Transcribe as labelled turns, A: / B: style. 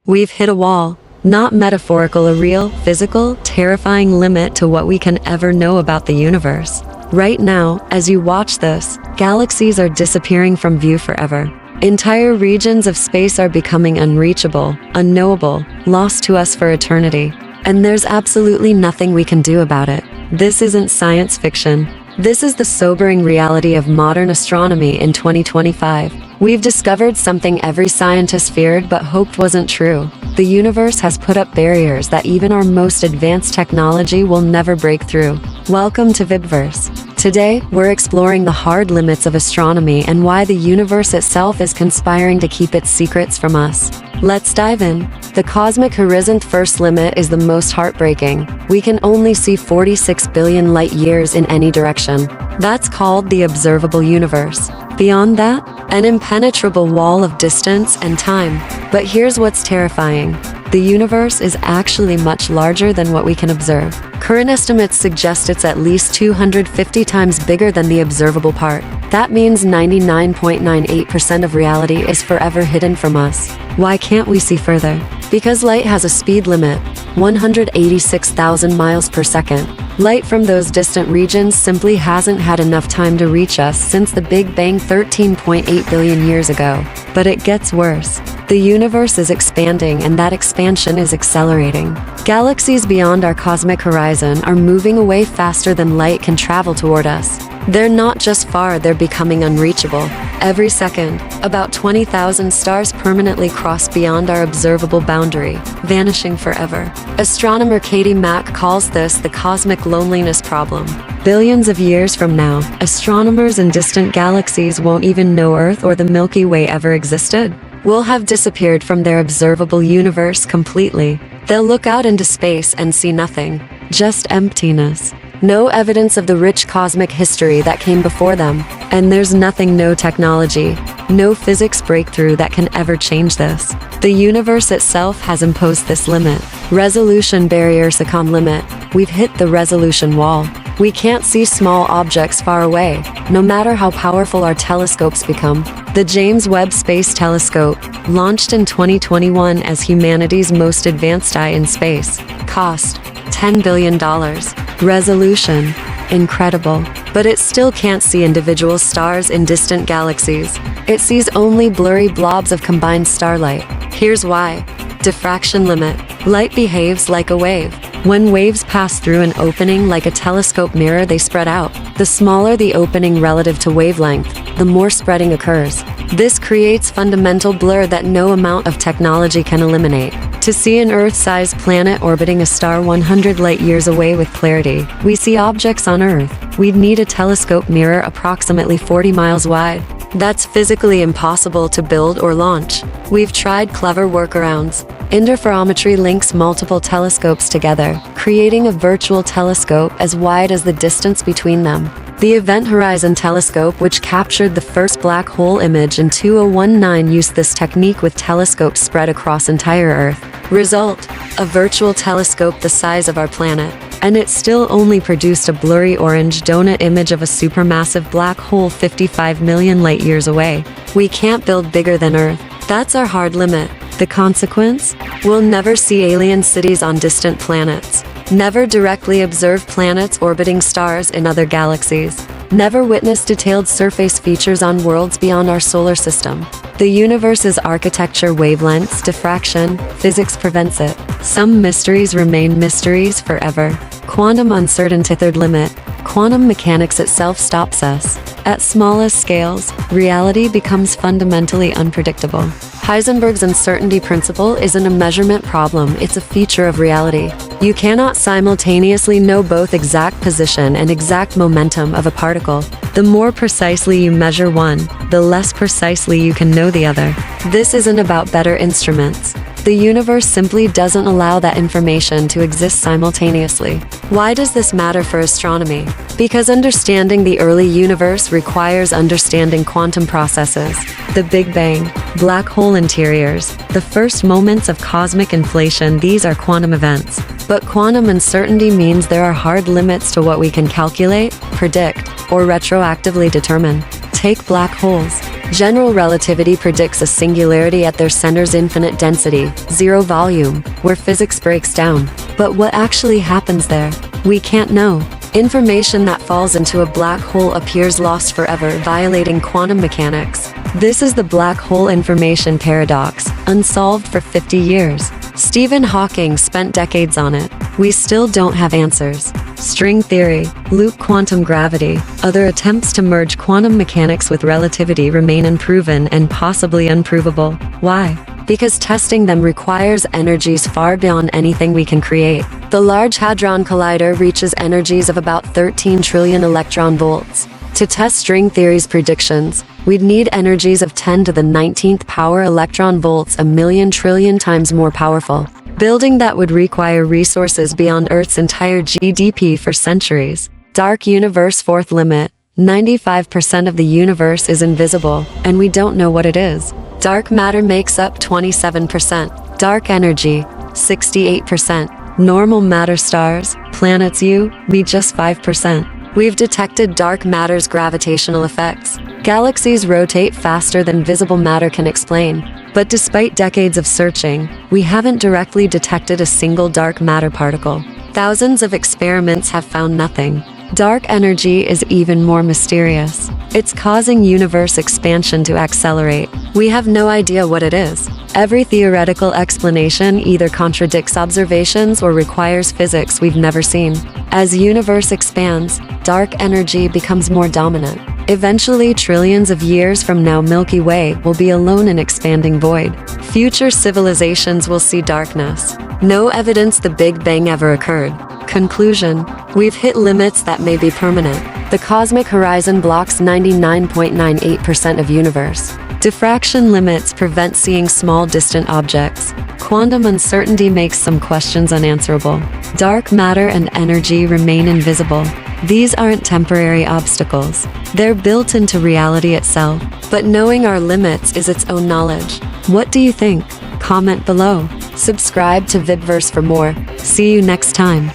A: We've hit a wall. Not metaphorical, a real, physical, terrifying limit to what we can ever know about the universe. Right now, as you watch this, galaxies are disappearing from view forever. Entire regions of space are becoming unreachable, unknowable, lost to us for eternity. And there's absolutely nothing we can do about it. This isn't science fiction. This is the sobering reality of modern astronomy in 2025. We've discovered something every scientist feared but hoped wasn't true. The universe has put up barriers that even our most advanced technology will never break through. Welcome to VibeVerse. Today, we're exploring the hard limits of astronomy and why the universe itself is conspiring to keep its secrets from us. Let's dive in. The cosmic horizon's first limit is the most heartbreaking. We can only see 46 billion light-years in any direction. That's called the observable universe. Beyond that, an impenetrable wall of distance and time. But here's what's terrifying. The universe is actually much larger than what we can observe. Current estimates suggest it's at least 250 times bigger than the observable part. That means 99.98% of reality is forever hidden from us. Why can't we see further? Because light has a speed limit, 186,000 miles per second. Light from those distant regions simply hasn't had enough time to reach us since the Big Bang 13.8 billion years ago. But it gets worse. The universe is expanding, and that expansion is accelerating. Galaxies beyond our cosmic horizon are moving away faster than light can travel toward us. They're not just far, they're becoming unreachable. Every second, about 20,000 stars permanently cross beyond our observable boundary, vanishing forever. Astronomer Katie Mack calls this the cosmic loneliness problem. Billions of years from now, astronomers in distant galaxies won't even know Earth or the Milky Way ever existed. We'll have disappeared from their observable universe completely. They'll look out into space and see nothing, just emptiness. No evidence of the rich cosmic history that came before them. And there's nothing, no technology, no physics breakthrough that can ever change this. The universe itself has imposed this limit. Resolution barrier, SOCOM limit. We've hit the resolution wall. We can't see small objects far away, no matter how powerful our telescopes become. The James Webb Space Telescope, launched in 2021 as humanity's most advanced eye in space, cost $10 billion. Resolution, incredible. But it still can't see individual stars in distant galaxies. It sees only blurry blobs of combined starlight. Here's why. Diffraction limit. Light behaves like a wave. When waves pass through an opening like a telescope mirror, they spread out. The smaller the opening relative to wavelength, the more spreading occurs. This creates fundamental blur that no amount of technology can eliminate. To see an Earth-sized planet orbiting a star 100 light-years away with clarity, we see objects on Earth, we'd need a telescope mirror approximately 40 miles wide. That's physically impossible to build or launch. We've tried clever workarounds. Interferometry links multiple telescopes together, creating a virtual telescope as wide as the distance between them. The Event Horizon Telescope, which captured the first black hole image in 2019, used this technique with telescopes spread across entire Earth. Result: a virtual telescope the size of our planet. And it still only produced a blurry orange donut image of a supermassive black hole 55 million light-years away. We can't build bigger than Earth. That's our hard limit. The consequence? We'll never see alien cities on distant planets. Never directly observe planets orbiting stars in other galaxies. Never witness detailed surface features on worlds beyond our solar system. The universe's architecture, wavelengths, diffraction, physics prevents it. Some mysteries remain mysteries forever. Quantum uncertainty. Third limit. Quantum mechanics itself stops us. At smallest scales, reality becomes fundamentally unpredictable. Heisenberg's uncertainty principle isn't a measurement problem, it's a feature of reality. You cannot simultaneously know both exact position and exact momentum of a particle. The more precisely you measure one, the less precisely you can know the other. This isn't about better instruments. The universe simply doesn't allow that information to exist simultaneously. Why does this matter for astronomy? Because understanding the early universe requires understanding quantum processes. The Big Bang, black hole interiors, the first moments of cosmic inflation, these are quantum events. But quantum uncertainty means there are hard limits to what we can calculate, predict, or retroactively determine. Take black holes. General relativity predicts a singularity at their center's infinite density, zero volume, where physics breaks down. But what actually happens there? We can't know. Information that falls into a black hole appears lost forever, violating quantum mechanics. This is the black hole information paradox, unsolved for 50 years. Stephen Hawking spent decades on it. We still don't have answers. String theory, loop quantum gravity, other attempts to merge quantum mechanics with relativity remain unproven and possibly unprovable. Why? Because testing them requires energies far beyond anything we can create. The Large Hadron Collider reaches energies of about 13 trillion electron volts. To test string theory's predictions, we'd need energies of 10 to the 19th power electron volts, a million trillion times more powerful. Building that would require resources beyond Earth's entire GDP for centuries. Dark universe fourth limit. 95% of the universe is invisible, and we don't know what it is. Dark matter makes up 27%. Dark energy, 68%. Normal matter stars, planets you, we just 5%. We've detected dark matter's gravitational effects. Galaxies rotate faster than visible matter can explain. But despite decades of searching, we haven't directly detected a single dark matter particle. Thousands of experiments have found nothing. Dark energy is even more mysterious. It's causing universe expansion to accelerate. We have no idea what it is. Every theoretical explanation either contradicts observations or requires physics we've never seen. As universe expands, dark energy becomes more dominant. Eventually, trillions of years from now, Milky Way will be alone in expanding void. Future civilizations will see darkness. No evidence the Big Bang ever occurred. Conclusion: we've hit limits that may be permanent. The cosmic horizon blocks 99.98% of universe. Diffraction limits prevent seeing small distant objects. Quantum uncertainty makes some questions unanswerable. Dark matter and energy remain invisible. These aren't temporary obstacles. They're built into reality itself. But knowing our limits is its own knowledge. What do you think? Comment below. Subscribe to VibeVerse for more. See you next time.